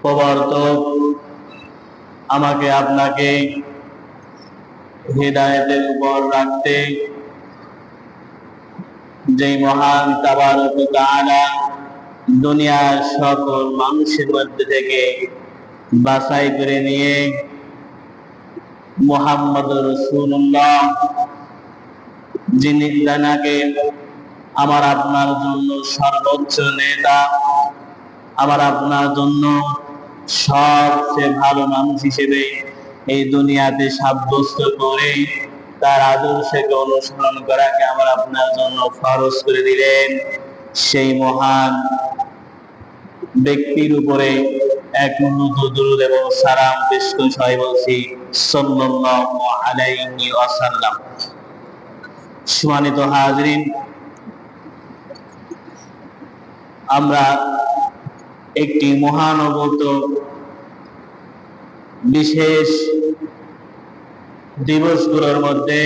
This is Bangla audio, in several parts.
প্রবর্তক আমাকে আপনাকে হিদায়াতের উপর রাখতে যেই মহান তাবারক ওয়া তাআলা দুনিয়ার সকল মানুষের মধ্যে থেকে বাছাই করে নিয়ে মুহাম্মদুর রাসূলুল্লাহ যিনি জানাকে আমার আপনার জন্য সর্বোচ্চ নেতা, আমার আপনার জন্য সবচেয়ে ভালো মানুষ হিসেবে এই দুনিয়াতে সাব্যস্ত করে তার আদর্শকে অনুসরণ করাকে আমার আপনার জন্য ফরজ করে দিলেন। সেই মহান ব্যক্তির উপরে এক দরুদ এবং সালাম পেশ করে সবাই বলছি সাল্লাল্লাহু আলাইহি ওয়াসাল্লাম। সম্মানিত হাজরিন, আমরা একটি মহানগত বিশেষ দিবসগুলোর মধ্যে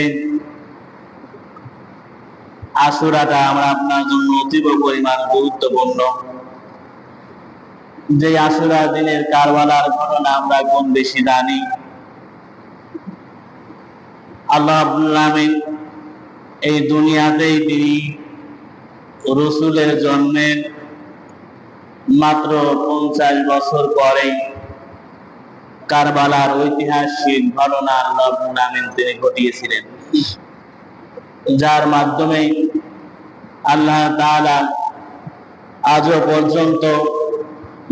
আশুরাটা আমরা আপনার জন্য অতীব পরিমাণ গুরুত্বপূর্ণ। যে আশুরা দিনের কারবালার ঘটনা আমরা কম বেশি জানি। আল্লাহ রাব্বুল আলামিন এই দুনিয়াতেই তিনি রাসূলের জন্মের মাত্র 50 বছর পরে কারবালার ঐতিহাসিক ঘটনা আল্লাহ রাব্বুল আলামিন তিনি ঘটিয়েছিলেন, যার মাধ্যমে আল্লাহ তাআলা আজও পর্যন্ত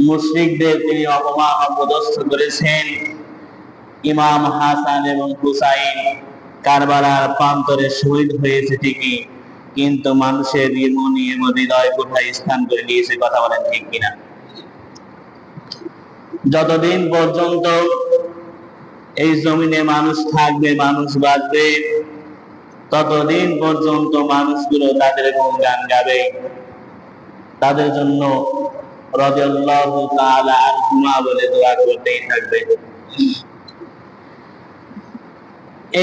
মুশরিকদের তিনি অপমান অপদস্থ করেছেন। ইমাম হাসান এবং হুসাইন কারবালার প্রান্তরে শহীদ হয়েছে ঠিকই, কিন্তু মানুষের মনে এবং হৃদয় কোথায় স্থান করে নিয়েছে, কথা বলেন ঠিক কিনা? যতদিন পর্যন্ত এই জমিনে মানুষ থাকবে, মানুষ বাঁচবে, ততদিন পর্যন্ত মানুষগুলো তাদের গুণগান গাবে, তাদের জন্য রাদিয়াল্লাহু তাআলা আনহুমা বলে দোয়া করতেই থাকবে।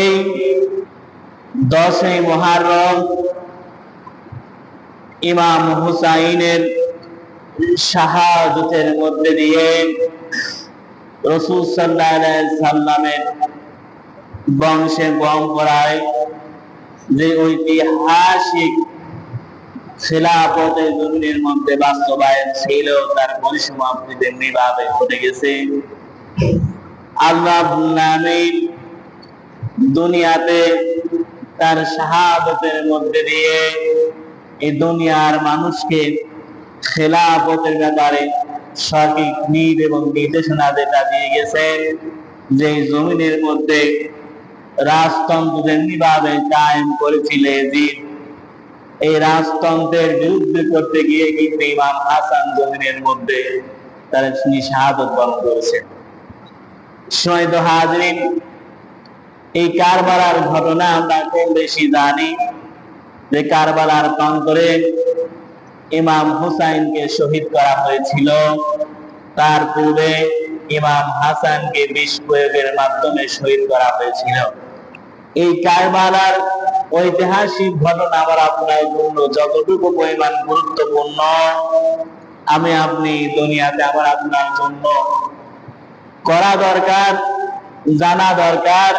এই 10ই মুহররম ইমাম হুসাইনের শাহাদাতের মধ্যে দিয়ে রাসূল সাল্লাল্লাহু আলাইহি সাল্লামের বংশে পরম্পরায় যে ঐতিহাসিক খিলাফতের জমিনের মধ্যে বাস্তবায়ন ছিল, তার পরিসমাপ্তি তেমনি ভাবে ঘটে গেছে। আল্লাহ রাব্বুল আলামিন দুনিয়াতে তার শাহাদাতের মধ্যে দিয়ে এই দুনিয়ার মানুষকে খেলাফতের ব্যাপারে সঠিক নীতি এবং নির্দেশনা যেটা দিয়ে গেছেন, যে জমিনের মধ্যে রাজতন্ত্র যেমনি ভাবে কায়েম করেছিল এজিদ, এই রাজতন্ত্রের বিরুদ্ধে করতে গিয়ে কিন্তু ইমাম হাসান জমিনের মধ্যে তার শাহাদাত বরণ করেছেন। সম্মানিত হাজরিন, এই কারবালার ঘটনা আমরা কম বেশি জানি যে কারবালার প্রান্তরে ইমাম হুসাইনকে শহীদ করা হয়েছিল। তার পূর্বে ইমাম হাসানকে বিষ প্রয়োগের মাধ্যমে শহীদ করা হয়েছিল। এই কারবালার ঐতিহাসিক ঘটনা আমার আপনার জন্য যতটুকু পরিমাণ গুরুত্বপূর্ণ, আমি আপনি দুনিয়াতে আমার আপনার জন্য করা দরকার, জানা দরকার,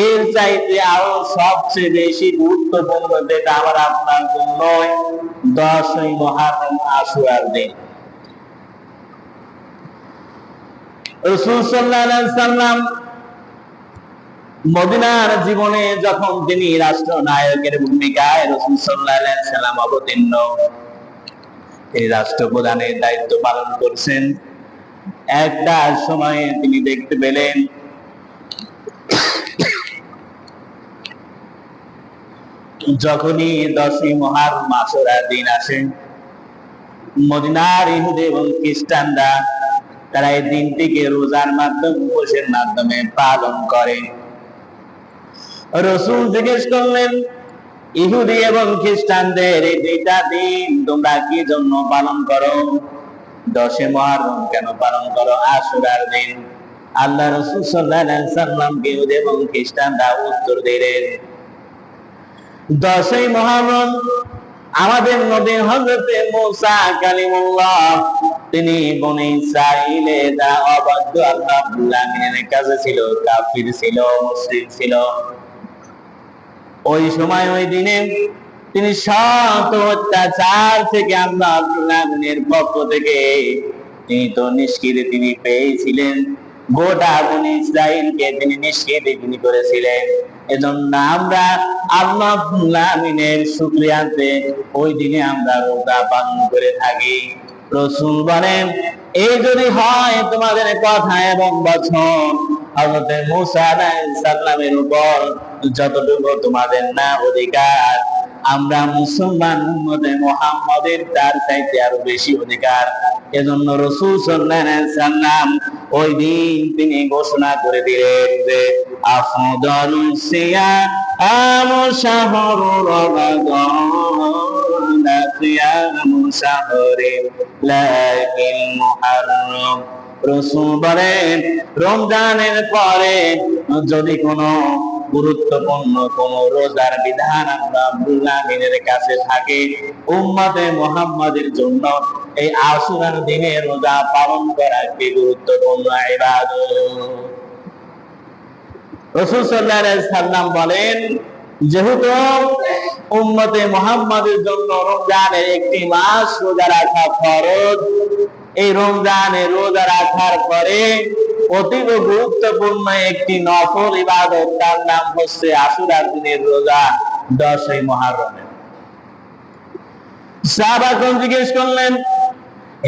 এর চাইতে আরো সবচেয়ে বেশি গুরুত্বপূর্ণ যেটা আমার আপনার জন্য 10ই মুহররম আশুরার দিন। রাসূল সাল্লাল্লাহু আলাইহি সাল্লাম মদিনার জীবনে যখন তিনি রাষ্ট্রনায়কের ভূমিকায় রাসূল সাল্লাল্লাহু আলাইহি সাল্লাম অবতীর্ণ, এই রাষ্ট্রপ্রধানের দায়িত্ব পালন করছেন, একটা সময়ে তিনি দেখতে পেলেন যখনই 10ই মুহররম আশুরার দিন আসে, মদিনার ইহুদি এবং খ্রিস্টানরা তারা এই দিনটিকে রোজার মাধ্যমে, উপবাসের মাধ্যমে পালন করে। রাসূল জিজ্ঞেস করলেন, ইহুদি এবং খ্রিস্টানদের এই দুইটা দিন তোমরা কি জন্য পালন করো? 10ই মুহররম কেন পালন করো, আশুরার দিন? আল্লাহ রাসূল সাল্লাল্লাহু আলাইহি সাল্লামকে ইহুদি এবং খ্রিস্টানরা উত্তর দিলেন, 10ই মুহররম আমাদের নবী হযরত মুসা কালিমুল্লাহ তিনি বনি ইসরাইলে যারা অবাধ্য আল্লাহ রাব্বুল আলামিনের কাছে ছিল, কাফির ছিল, মুশরিক ছিল, ওই সময় ওই দিনে তিনি শত অত্যাচার থেকে আল্লাহ রাব্বুল আলামিনের পক্ষ থেকে তিনি তো নিষ্কৃতি তিনি পেয়েছিলেন, গোটা বনি ইসরাইলকে তিনি নিষ্কৃতি তিনি করেছিলেন। এজন্য আমরা আল্লাহ রাব্বুল আলামিনের শুকরিয়াতে ওই দিনে আমরা রোজা পালন করে থাকি। রাসূল বলেন, এই যদি হয় তোমাদের কথা এবং বচন হযরত মূসা আলাইহিস সালামের উপর যতটুকু তোমাদের না অধিকার, আমরা মুসলমান উম্মতে মুহাম্মাদের তার চাইতে আরো বেশি অধিকার। এজন্য রাসূল সাল্লাল্লাহু আলাইহি সাল্লাম ওই দিন তিনি ঘোষণা করে দিলেন যে আফদালুস সিয়াম শাহরু রমাদান সিয়াম শাহরিল্লাহিল মুহাররম। রাসূল বলেন, রমজানের পরে যদি কোনো গুরুত্বপূর্ণ কোন রোজার বিধান আল্লাহ রাব্বুল আলামিনের কাছে থাকে উম্মতে মুহাম্মাদের জন্য এই আশুরার দিনে রোজা পালন করা একটি গুরুত্বপূর্ণ ইবাদত। রাসূল সাল্লাল্লাহু আলাইহি সাল্লাম বলেন, যেহেতু উম্মতে মুহাম্মাদের জন্য রমজানের একটি মাস রোজা রাখা ফরজ, এই রমজানে রোজা রাখার পরে অতীব গুরুত্বপূর্ণ একটি নফল ইবাদত, তার নাম হচ্ছে আশুরার দিনের রোজা, 10ই মুহররমের। সাহাবাগণ জিজ্ঞেস করলেন,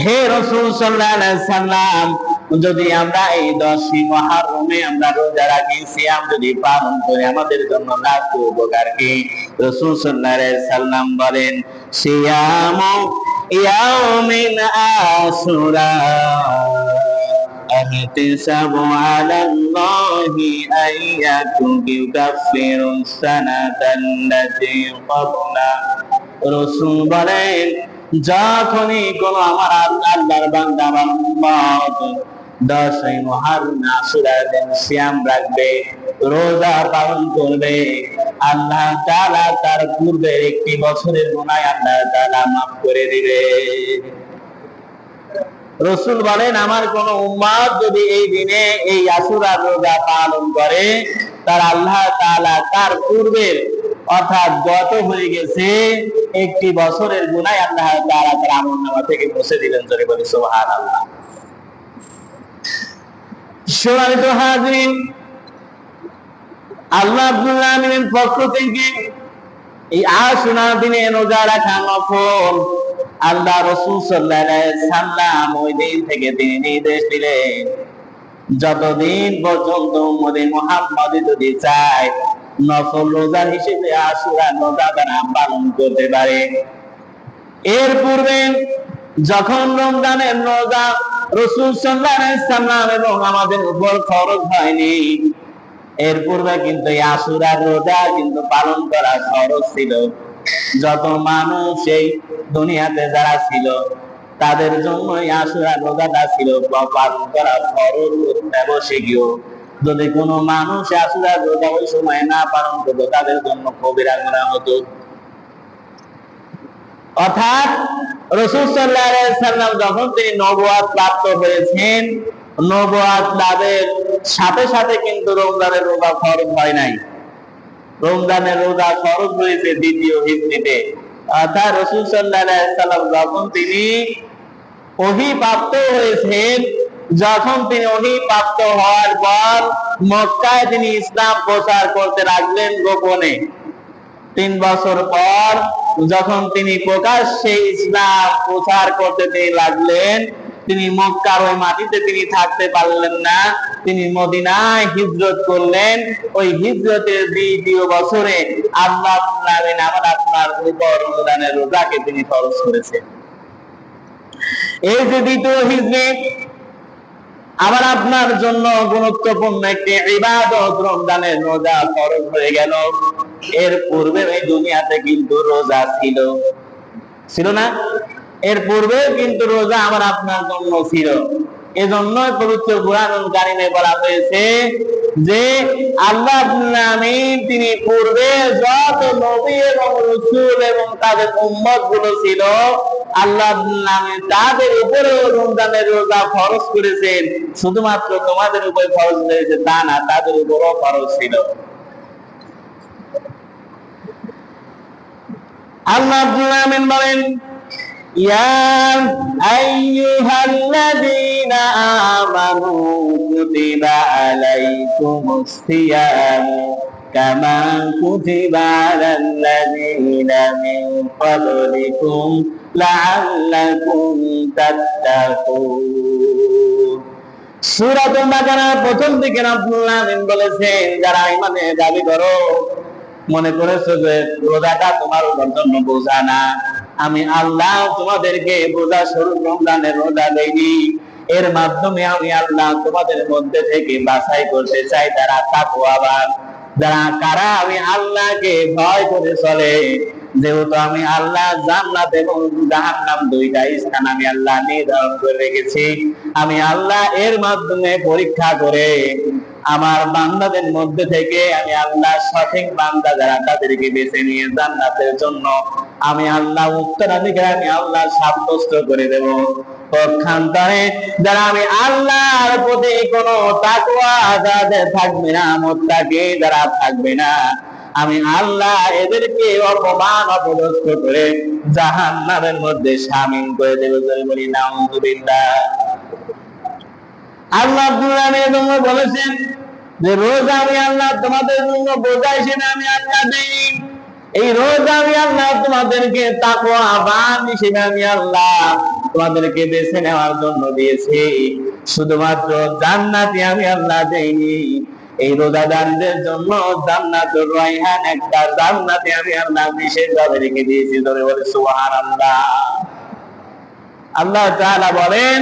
হে রাসূল সাল্লাল্লাহু আলাইহি সাল্লাম, যদি আমরা এই 10ই মুহররমে আমরা রোজা রাখি, সিয়াম যদি পালন করি, আমাদের জন্য লাভ উপকার কি? রাসূল সাল্লাল্লাহু আলাইহি সাল্লাম বলেন, সিয়ামু ইয়াউমিন আশুরা আহতিসাবু আলাল্লাহি আইয়াকুফিরুস সানাতাল্লাতী ক্বাবলা। রাসূল বলেন, যখনই কোন আমার আল্লাহর বান্দা আমার উম্মত 10ই মুহররম আশুরার দিন সিয়াম রাখবে, রোজা পালন করবে, আল্লাহ তাআলা তার পূর্বের একটি বছরের গুনাহ আল্লাহ তাআলা মাফ করে দিবে। রাসূল বলেন, আমার কোন উম্মত যদি এই দিনে এই আশুরার রোজা পালন করে, তার আল্লাহ তাআলা তার পূর্বের অর্থাৎ গত হয়ে গেছে একটি বছরের গুনাহ আল্লাহ তাআলা তার আমলনামা থেকে মুছে দিবেন। জোরে বলি সুবহানাল্লাহ। সম্মানিত হাজিরিন, আল্লাহ রাব্বুল আলামিনের পক্ষ থেকে এই আশুরার দিনে রোজা রাখা নফল, আল্লাহ রাসূল সাল্লাল্লাহু আলাইহি সাল্লাম ওই দিন থেকে তিনি নির্দেশ দিলেন, যতদিন পর্যন্ত উম্মতে মুহাম্মদ যদি চায় নফল রোজা হিসেবে আশুরা রোজা তারা পালন করতে পারে। এর পূর্বে যখন রমজানের রোজা রাসূল সাল্লাল্লাহু আলাইহি সাল্লাম এবং আমাদের উপর ফরজ হয়নি, এর পূর্বে কিন্তু এই আশুরার রোজা কিন্তু পালন করা ফরজ ছিল। যত মানুষ এই দুনিয়াতে যারা ছিল তাদের জন্য এই আশুরার রোজাটা ছিল পালন করা ফরজ, অত্যাবশ্যকীয়। যদি কোনো মানুষ আশুরার রোজা ওই সময় না পালন করতো, তাদের জন্য কবিরা গুনাহ হতো। অর্থাৎ রাসূল সাল্লাল্লাহু আলাইহি সাল্লাম যখন তিনি নবুয়ত প্রাপ্ত হয়েছেন, নবুয়ত লাভের সাথে সাথে কিন্তু রমজানের রোজা ফরজ হয় নাই। রমজানের রোজা ফরজ হয়েছে দ্বিতীয় হিজরিতে। অর্থাৎ রাসূল সাল্লাল্লাহু আলাইহি সাল্লাম যখন তিনি ওহী প্রাপ্ত হয়েছেন, যখন তিনি ওহী প্রাপ্ত হওয়ার পর মক্কায় তিনি ইসলাম প্রচার করতে লাগলেন গোপনে। 3 বছর পর যখন তিনি প্রকাশ্যে ইসলাম প্রচার করতে তিনি লাগলেন, তিনি মক্কার ওই মাটিতে তিনি থাকতে পারলেন না, তিনি মদিনায় হিজরত করলেন। ওই হিজরতের দ্বিতীয় বছরে আল্লাহ আমার আপনার উপর রমজানের রোজাকে তিনি ফরজ করেছেন। এই যে দ্বিতীয় হিজরত আবার আপনার জন্য গুরুত্বপূর্ণ একটি ইবাদত, রমজানের রোজা ফরজ হয়ে গেল। এর পূর্বে এই দুনিয়াতে কিন্তু রোজা ছিল না? এর পূর্বে কিন্তু রোজা আমার আপনার জন্য ছিল। এজন্য পবিত্র কুরআনুল কারীমে বলা হয়েছে যে আল্লাহ রাব্বুল আলামিন তিনি পূর্বে যত নবী এবং রাসূল এবং তাদের উম্মত গুলো ছিল আল্লাহ রাব্বুল আলামিন তাদের উপরে রমজানের রোজা ফরজ করেছেন। শুধুমাত্র তোমাদের উপরে ফরজ হয়েছে তা না, তাদের উপরও ফরজ ছিল। আল্লাহ রাব্বুল আলামিন বলেন ইয়া আইয়ুহাল্লাযীনা আমানু কুতিবা আলাইকুমুস সিয়ামু কামা কুতিবা আলাল্লাযীনা মিন ক্বাবলিকুম লাআল্লাকুম তাত্তাকুন। সূরাতুল বাকারার প্রথম দিকে রব্বুল আলামিন বলেছেন যারা ঈমানের দাবি করো, মনে করেছো যে রোজাটা তোমার জন্য বোঝা না, আমি আল্লাহ তোমাদেরকে বোঝা স্বরূপ রমজানের রোজা দেইনি, এর মাধ্যমে আমি আল্লাহ তোমাদের মধ্যে থেকে বাছাই করতে চাই যারা তাকওয়াবান, যারা কারা আমি আল্লাহকে ভয় করে চলে। যেহেতু আমি আল্লাহ জান্নাত এবং জাহান্নাম দুইটা স্থান আমি আল্লাহ নির্ধারণ করে রেখেছি, আমি আল্লাহ এর মাধ্যমে পরীক্ষা করে আমার বান্দাদের মধ্যে থেকে আমি আল্লাহ সঠিক বান্দা যারা তাদেরকে বেছে নিয়ে জান্নাতের জন্য আমি আল্লাহ উত্তরাধিকার আমি আল্লাহ সাব্যস্ত করে দেব। পক্ষান্তরে যারা আমি আল্লাহর প্রতি কোনো তাকওয়া যাদের থাকবে না, মুত্তাকি যারা থাকবে না, আমি আল্লাহ এদেরকে অপমান অপদস্থ করে জাহান্নামের মধ্যে শামিল করে দেব। বলি নাউযুবিল্লাহ। আল্লাহ বলেছেন যে রোজা আমি আল্লাহ তোমাদের জন্য বোঝা হিসেবে আমি আল্লাহ দিই, এই রোজা আমি আল্লাহ তোমাদেরকে তাকওয়াবান হিসেবে আমি আল্লাহ তোমাদেরকে বেছে নেওয়ার জন্য দিয়েছি, শুধুমাত্র জান্নাতি আমি আল্লাহ দেইনি। এই রোজাদারদের জন্য জান্নাতুর রায়হান একটা জান্নাতি আমি আল্লাহ বিশেষভাবে রেখে দিয়েছি। ধরে বলে সুবহানাল্লাহ। আল্লাহ তাআলা বলেন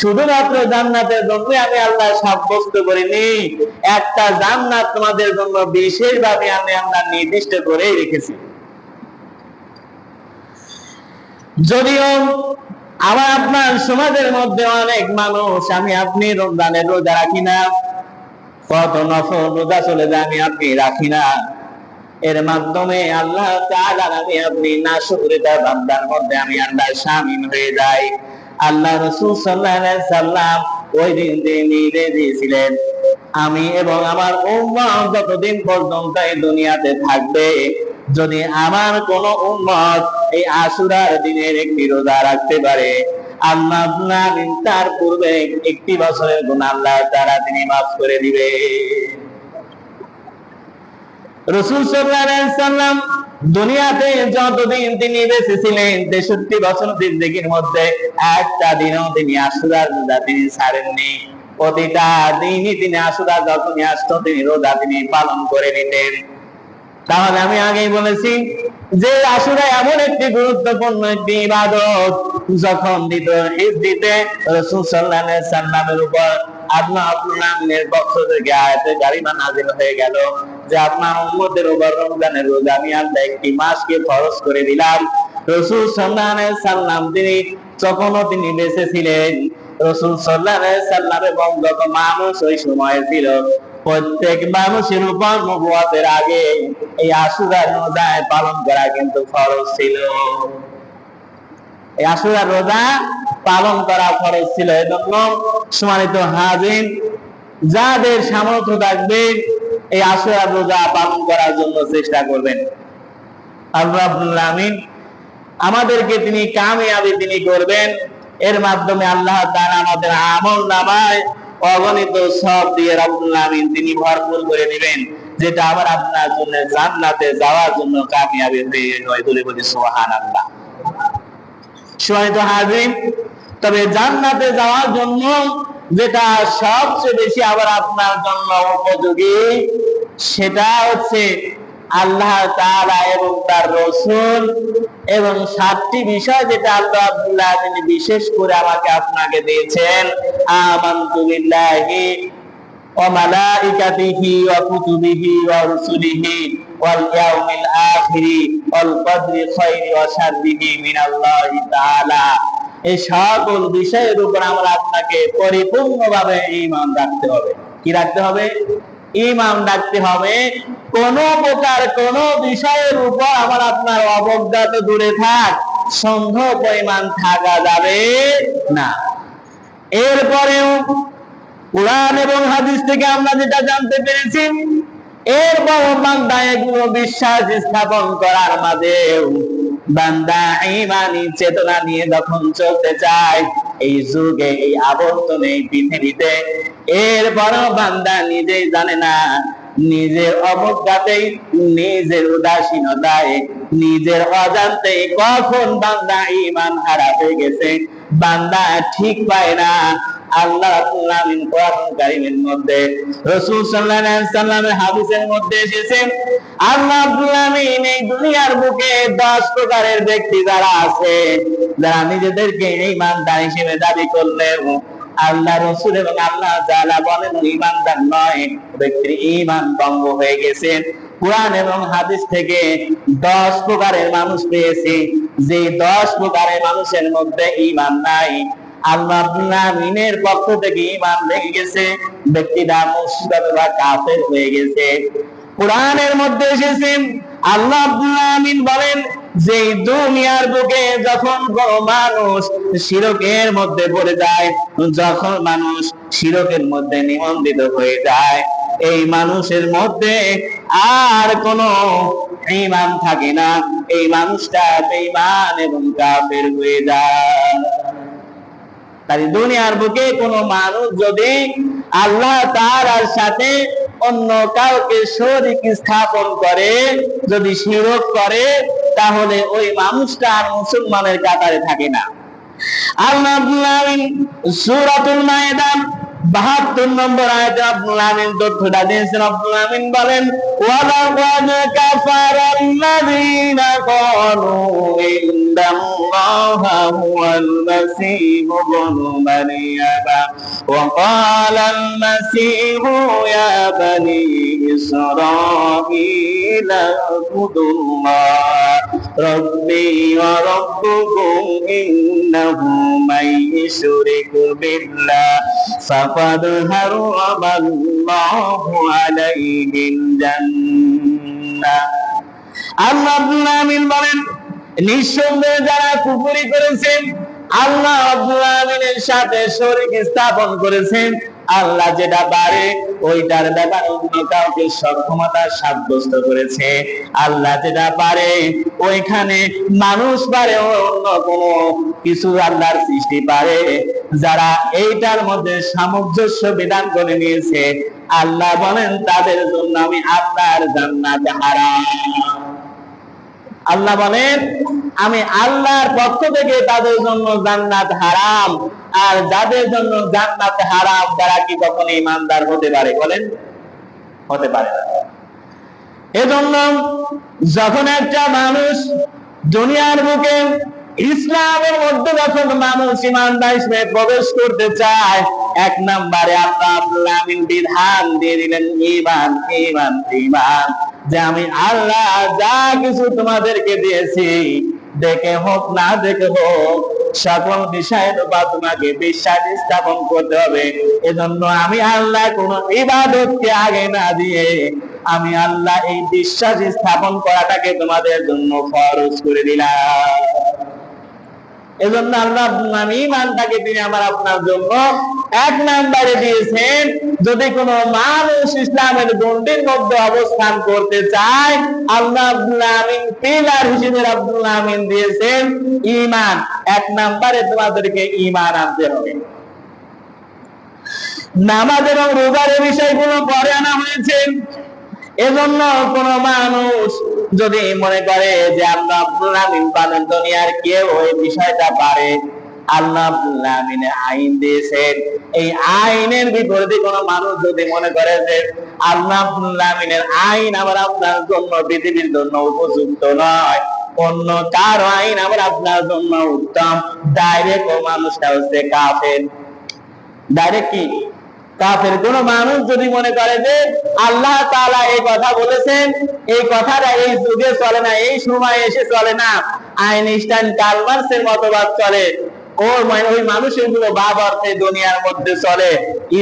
শুধুমাত্র জান্নাতের জন্য আমি আল্লাহ সাব্যস্ত করিনি, একটা জান্নাত তোমাদের জন্য বিশেষভাবে আমি আল্লাহ নির্দিষ্ট করে রেখেছি। যদিও আমার আপনার সমাজের মধ্যে অনেক মানুষ আমি আপনি রমজানের রোজা রাখি না, কত নফল রোজা চলে যায় আমি আপনি রাখি না, এর মাধ্যমে আল্লাহ তাআলা আমি আপনি নাশুকরিতা বান্দার মধ্যে আমি আল্লাহ শামিল হয়ে যাই। আল্লাহ রাসূল সাল্লাল্লাহু আলাইহি সাল্লাম ওই দিন নির্দেশ দিয়েছিলেন আমি এবং আমার উম্মত যতদিন পর্যন্ত এই দুনিয়াতে থাকবে, যদি আমার কোন উম্মত এই আশুরার দিনের একটি রোজা রাখতে পারে, আল্লাহ তার পূর্বে একটি বছরের গুনাহ আল্লাহ তাআলা তিনি মাফ করে দিবে। রাসূল সাল্লাল্লাহু আলাইহি সাল্লাম দুনিয়াতে যতদিন তিনি বেঁচে ছিলেন 63 বছর জিন্দেগির মধ্যে একটা দিনও তিনি আশুরার রোজা তিনি ছাড়েননি। প্রতিটা দিনই তিনি আশুরা যখনই আসতো তিনি রোজা তিনি পালন করে নিতেন। তাহলে আমি আগেই বলেছি যে আশুরা এমন একটি গুরুত্বপূর্ণ একটি ইবাদত, যখন হিজরিতে রাসূল সাল্লাল্লাহু আলাইহি সাল্লামের উপর আল্লাহ আল্লাহর পক্ষ থেকে আয়াতে কারিমা নাযিল হয়ে গেল যে আপনার উম্মতের উপর রমজানের রোজা আমি আল্লাহ একটি মাসকে ফরজ করে দিলাম। রাসূল সাল্লাল্লাহু আলাইহি সাল্লাম তিনি তখনও তিনি বেঁচে ছিলেন। রাসূল সাল্লাল্লাহু আলাইহি সাল্লাম এবং যত মানুষ ওই সময় ছিল প্রত্যেক মানুষের উপর নবুয়তের আগে এই আশুরার রোজা পালন করা কিন্তু ফরজ ছিল। এই আশুরার রোজা পালন করা ফরজ ছিল। এজন্য সম্মানিত হাজির, যাদের সামর্থ্য থাকবে এই আশুরার রোজা পালন করার জন্য চেষ্টা করবেন। আল্লাহ রাব্বুল আলামিন আমাদেরকে তিনি কামিয়াবি তিনি করবেন, এর মাধ্যমে আল্লাহ তাআলা আমাদের আমলনামায় অগণিত সওয়াব দিয়ে রাব্বুল আলামিন তিনি ভরপুর করে দিবেন, যেটা আবার আপনার জন্য জান্নাতে যাওয়ার জন্য কামিয়াবি হয়ে যায়। বলি সুবহানাল্লাহ। সম্মানিত হাজির, তবে জান্নাতে যাওয়ার জন্য যেটা সবচেয়ে বেশি আবার আপনার জন্য উপযোগী সেটা হচ্ছে আল্লাহ তাআলা এবং তার রাসূল এবং 7টি বিষয় যেটা আল্লাহ তিনি বিশেষ করে আমাকে আপনাকে দিয়েছেন। আমানতু বিল্লাহি ওয়া মালাইকাতিহি ওয়া কুতুবিহি ওয়া রুসুলিহি ওয়াল ইয়াউমিল আখিরি ওয়াল কদরি খাইরি ওয়া শাররিহি মিনাল্লাহি তাআলা। এই সকল বিষয়ের উপর আমরা আপনাকে পরিপূর্ণভাবে ঈমান রাখতে হবে। কি রাখতে হবে? ঈমান রাখতে হবে। কোন প্রকার কোন বিষয়ের উপর আমার আপনার অবজ্ঞা তো দূরে থাক, সন্দেহ পরিমাণ থাকা যাবে না। এরপরেও কুরআন এবং হাদিস থেকে আমরা যেটা জানতে পেরেছি, এরপর বান্দা এগুলো বিশ্বাস স্থাপন করার মাঝেও বান্দা ঈমানি চেতনা নিয়ে যখন চলতে চায় এই যুগে, এই আবর্তনে, এই পৃথিবীতে, এরপরও বান্দা নিজেই জানে না, নিজের অবজ্ঞাতেই, নিজের উদাসীনতায়, নিজের অজান্তে কখন বান্দা ঈমান হারা হয়ে গেছে বান্দা ঠিক পায় না। আল্লাহ রাব্বুল আলামিন কোরআন কারীমের মধ্যে, রাসূল সাল্লাল্লাহু আলাইহি ওয়াসাল্লামের হাদিসের মধ্যে এসেছে, আল্লাহ রাব্বুল আলামিন এই দুনিয়ার বুকে 10 প্রকারের ব্যক্তি যারা আছে, যারা নিজেদেরকে ঈমানদার হিসেবে দাবি করলেও আল্লাহ রাসূল এবং আল্লাহ তাআলা বলেন ঈমানদার নয়, ব্যক্তির ঈমান ভঙ্গ হয়ে গেছে। কুরআন এবং হাদিস থেকে 10 প্রকারের মানুষ পেয়েছি, যে 10 প্রকারের মানুষের মধ্যে ঈমান নাই, আল্লাহ রাব্বুল আলামিনের পক্ষ থেকে ঈমান ভেঙে গেছে, ব্যক্তিটা মুশরিক বা কাফের হয়ে গেছে। কুরআনের মধ্যে এসেছে আল্লাহ রাব্বুল আলামিন বলেন যে দুনিয়ার বুকে যখন কোন মানুষ শিরকের মধ্যে পড়ে যায়, যখন মানুষ শিরকের মধ্যে নিমজ্জিত হয়ে যায়, এই মানুষের মধ্যে আর কোনো ঈমান থাকে না, এই মানুষটা বেঈমান এবং কাফের হয়ে যায়। তাই দুনিয়ার বুকে কোনো মানুষ যদি আল্লাহ তাআলার সাথে অন্য কাউকে শরীক স্থাপন করে, যদি শিরক করে, তাহলে ওই মানুষটা আর মুসলমানের কাতারে থাকে না। আল্লাহ রাব্বুল আলামিন সূরাতুল মায়েদা ৭২ নম্বর আয়াতে রাব্বুল আলামিন তথ্যটা দিয়েছেন। রাব্বুল আলামিন বলেন ওয়ালাকাদ কাফারাল্লাযীনা ক্বালু ইন্নাল্লাহা হুয়াল মাসীহু ইবনু মারইয়াম ওয়া ক্বালাল মাসীহু ইয়া বানী ইসরাঈলা উবুদুল্লাহ রাব্বী ওয়া রাব্বুকুম ইন্নাহু মান ইউশরিক বিল্লাহ ফাকাদ হারামাল্লাহু আলাইহিল জান্নাহ। আল্লাহ রাব্বুল আলামিন বলেন নিঃসন্দেহে যারা কুফরি করেছেন, আল্লাহ রাব্বুল আলামিনের সাথে শরীক স্থাপন করেছেন, আল্লাহ যেটা পারে ওইটার ব্যাপারে অন্য কাউকে সক্ষমতা সাব্যস্ত করেছে, আল্লাহ যেটা পারে ওইখানে মানুষ পারে অন্য কোনো কিছু আল্লাহর সৃষ্টি পারে। যারা এইটার মধ্যে সামঞ্জস্য বিধান করে নিয়েছে, আল্লাহ বলেন তাদের জন্য আমি আল্লাহর জান্নাত হারাম। আল্লাহ বলেন আমি আল্লাহর পক্ষ থেকে তাদের জন্য জান্নাত হারাম। আর যাদের জন্য জান্নাত হারাম তারা কি কখনো ঈমানদার হতে পারে? বলেন, হতে পারে না। এজন্য যখন একটা মানুষ দুনিয়ার বুকে ইসলামের মধ্যে যখন মানুষ ঈমানদার হিসেবে প্রবেশ করতে চায়, এক নম্বরে আল্লাহ রাব্বুল আলামিন বিধান দিয়ে দিলেন ঈমান, ঈমান, ঈমান, যে আমি আল্লাহ যা কিছু তোমাদেরকে দিয়েছি, দেখে হোক না দেখে হোক, সকল বিষয়ের উপর তোমাকে বিশ্বাস স্থাপন করতে হবে। এজন্য আমি আল্লাহ কোন ইবাদতকে আগে না দিয়ে আমি আল্লাহ এই বিশ্বাস স্থাপন করাটাকে তোমাদের জন্য ফরজ করে দিলাম। এজন্য আল্লাহ ঈমানটাকে তিনি আমার আপনার জন্য এক নম্বরে দিয়েছেন। যদি কোনো মানুষ ইসলামের গণ্ডির মধ্যে অবস্থান করতে চায়, আল্লাহ পিলার হিসেবে রাব্বুল আলামিন দিয়েছেন ঈমান। এক নম্বরে তোমাদেরকে ঈমান আনতে হবে। নামাজ এবং রোজার বিষয়গুলো পরে আনা হয়েছে। এজন্য কোন মানুষ যদি মনে করে যে আল্লাহ রাব্বুল আলামিন পারেন, দুনিয়ার কেউ ওই বিষয়টা পারে, আল্লাহ রাব্বুল আলামিন আইন দিয়েছেন, এই আইনের বিপরীতে কোন মানুষ যদি মনে করে যে আল্লাহ রাব্বুল আলামিনের আইন আমার আপনার জন্য, পৃথিবীর জন্য উপযুক্ত নয়, অন্য কার আইন আমার আপনার জন্য উত্তম, ডাইরেক্ট ও মানুষটা হচ্ছে কাফের। ডাইরেক্ট কি কাফের। কোন মানুষ যদি মনে করে যে আল্লাহ তাআলা এই কথা বলেছেন, এই কথাটা এই যুগে চলে না, এই সময় এসে চলে না, আইনস্টাইন, কার্ল মার্ক্সের মতবাদ চলে, ওই মানুষের গুলো ভাব অর্থে দুনিয়ার মধ্যে চলে।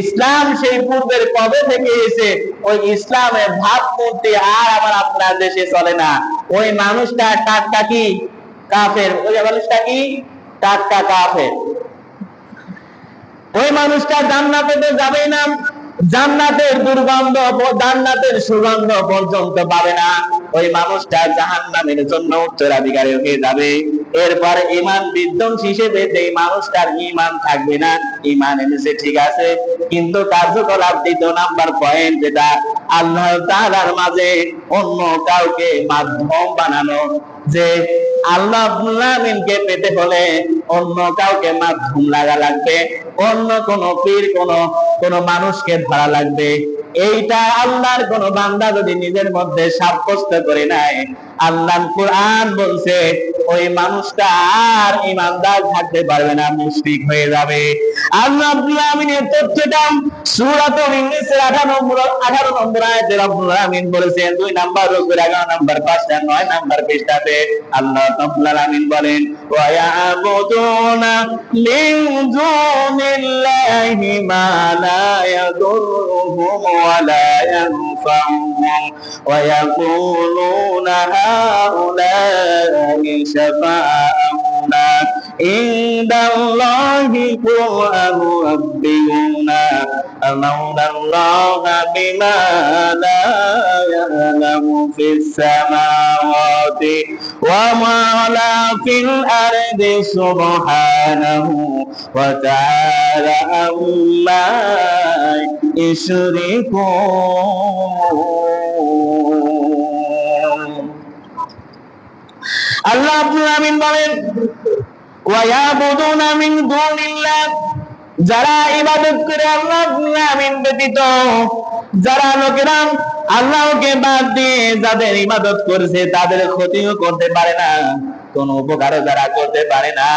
ইসলাম সেই পূর্বের কবে থেকে এসে ওই ইসলামের ভাবমূর্তি আর আমার আপনার দেশে চলে না। ওই মানুষটা টাটকা কি কাফের, ওই মানুষটা কি টাটকা কাফের। ওই মানুষটা জান্নাতে তো যাবেই না, জান্নাতের দুর্গন্ধ জান্নাতের সুগন্ধ পর্যন্ত পাবে না। ওই মানুষটা জাহান্নামের জন্য উত্তরাধিকারী হয়ে যাবে। এরপর ঈমান বিধ্বংসী হিসেবে এই মানুষটার ঈমান থাকবে না। ঈমান এনেছে ঠিক আছে, কিন্তু কার্যকলাপ দ্বিতীয় নাম্বার পয়েন্ট, যেটা আল্লাহ তাআলার মাঝে অন্য কাউকে মাধ্যম বানানো, যে আল্লাহ রাব্বুল আলামিনকে পেতে হলে অন্য কাউকে মাধ্যম লাগা লাগবে, অন্য কোন পীর কোন মানুষকে ধরা লাগবে। এইটা আল্লাহর কোন বান্দা যদি নিজের মধ্যে সাব্যস্ত করে নেয়, আল্লাহর কোরআন বলছে ওই মানুষটা আর ঈমানদার থাকতে পারবে না, মুশরিক হয়ে যাবে। আল্লাহ রাব্বুল আলামিনের তথ্যটা সূরাতুল ইনসের 18 নম্বর আয়াতে রব্বুল আলামিন বলেছেন, 2 নাম্বার রূপের 11 নাম্বার পাঁচটা 9 নাম্বার পৃষ্ঠাতে আল্লাহ রাব্বুল আলামিন বলেন, ওয়া ইয়াবুদুনা মিন দুনিল্লাহি মা লা ইয়াদুররুহুম ওয়া লা ইয়ানফাউহুম ওয়া ইয়াকুলুনা হাউলা'i শাফাআতুনা ইনদাল্লাহি কুল রাব্বিনা আমাল্লাহা বিমা লা ইয়ালামু ফিস সামাওয়াতি ওয়া মা লা ফিল আরদি সুবহানাহু ওয়া তাআলা আম্মা ইউশরিকুন। আল্লাহ রাব্বুল আলামিন বলেন, ওয়া ইয়াবুদুনা মিন দুনিল্লাহ, যারা ইবাদত করে আল্লাহ রাব্বুল আলামিন ব্যতীত, যারা লোকেরা আল্লাহকে বাদ দিয়ে যাদের ইবাদত করেছে তাদের ক্ষতিও করতে পারে না, কোন উপকারও যারা করতে পারে না,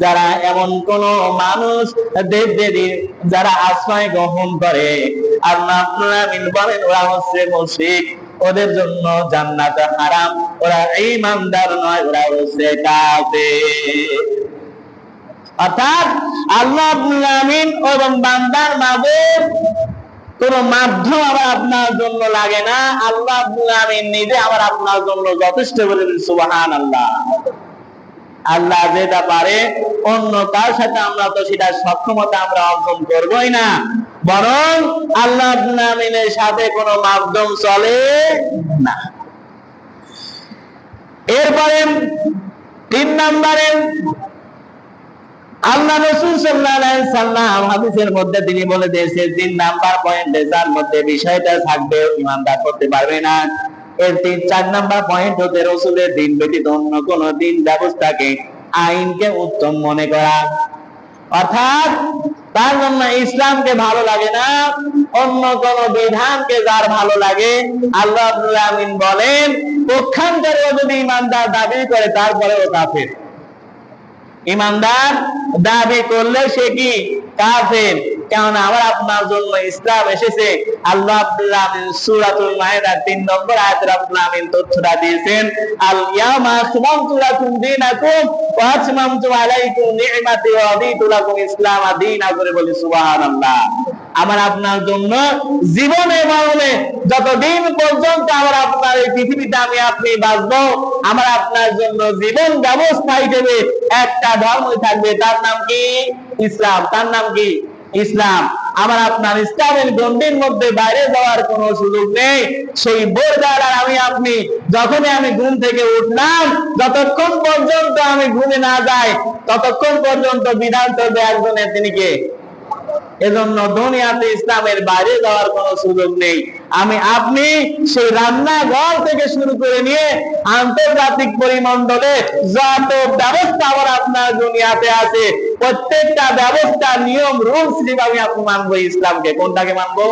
যারা এমন কোন মানুষ দেবদেবীর যারা আশ্রয় গ্রহণ করে, আল্লাহ রাব্বুল আলামিন বলেন ওরা হচ্ছে মুশরিক, ওদের জন্য জান্নাত হারাম, ওরা ঈমানদার নয়, ওরা হচ্ছে কাফের। অর্থাৎ আল্লাহ রাব্বুল আলামিন এবং বান্দার মাঝে কোন মাধ্যম আবার আপনার জন্য লাগে না, আল্লাহ রাব্বুল আলামিন নিজে আবার আপনার জন্য যথেষ্ট বলেন। সুবহানাল্লাহ। আল্লাহ যেটা পারে অন্য কার সাথে আমরা তো সেটা সক্ষমতা আমরা অর্জন করবই না, বরং আল্লাহ রাব্বুল আলামিনের সাথে কোনো মাধ্যম চলে না। এরপরে 3 নম্বরে আল্লাহ রাসূল সাল্লাল্লাহু আলাইহি সাল্লাম হাদিসের মধ্যে তিনি বলে দিয়েছেন 3 নাম্বার পয়েন্টে যার মধ্যে বিষয়টা থাকবে ঈমানদার করতে পারবে না। এর 4 নাম্বার পয়েন্ট হতে রাসূলের দিন ব্যতীত অন্য কোন দিন ব্যবস্থাকে আইনকে উত্তম মনে করা, অর্থাৎ তার জন্য ইসলামকে ভালো লাগে না, অন্য কোন বিধানকে যার ভালো লাগে, আল্লাহ রাব্বুল আলামিন বলেন পক্ষান্তরে যদি ঈমানদার দাবি করে তারপরেও কাফের। ঈমানদার দাবি করলে সে কি কাফের, কারণ আমার আপনার জন্য ইসলাম এসেছে। আল্লাহ রাব্বুল আলামিন সূরাতুল মাইদার 3 নম্বর আয়াতে রাব্বুল আলামিন তথ্যটা দিয়েছেন, আল ইয়াউমা আকমালতু লাকুম দীনাকুম ওয়া আতমামতু আলাইকুম নি'মাতি ওয়া রাদিতু লাকুম ইসলাম দীনা, করে বলি সুবহানাল্লাহ। আমার আপনার জন্য জীবনে মরণে যতদিন পর্যন্ত আমার আপনার এই পৃথিবীতে আমি আপনি বাঁচবো, আমার আপনার জন্য জীবন ব্যবস্থা হিসেবে একটা ধর্মই থাকবে, তার নাম কি ইসলাম। তার নাম কি ইসলাম। আমার আপনার ইসলামের গণ্ডির মধ্যে বাইরে যাওয়ার কোন সুযোগ নেই। সেই ভোরবেলা আমি আপনি যখনই আমি ঘুম থেকে উঠলাম, যতক্ষণ পর্যন্ত আমি ঘুমে না যাই ততক্ষণ পর্যন্ত বিধান চলবে একজনের, তিনি কে? এজন্য দুনিয়াতে ইসলামের বাইরে যাওয়ার কোন সুযোগ নেই। আমি আপনি সেই রান্নাঘর থেকে শুরু করে নিয়ে আন্তর্জাতিক পরিমণ্ডলে যত ব্যবস্থা আমার আপনার দুনিয়াতে আছে, প্রত্যেকটা ব্যবস্থা নিয়ম রুলস যেভাবে আপনি মানবো ইসলামকে। কোনটাকে মানবো?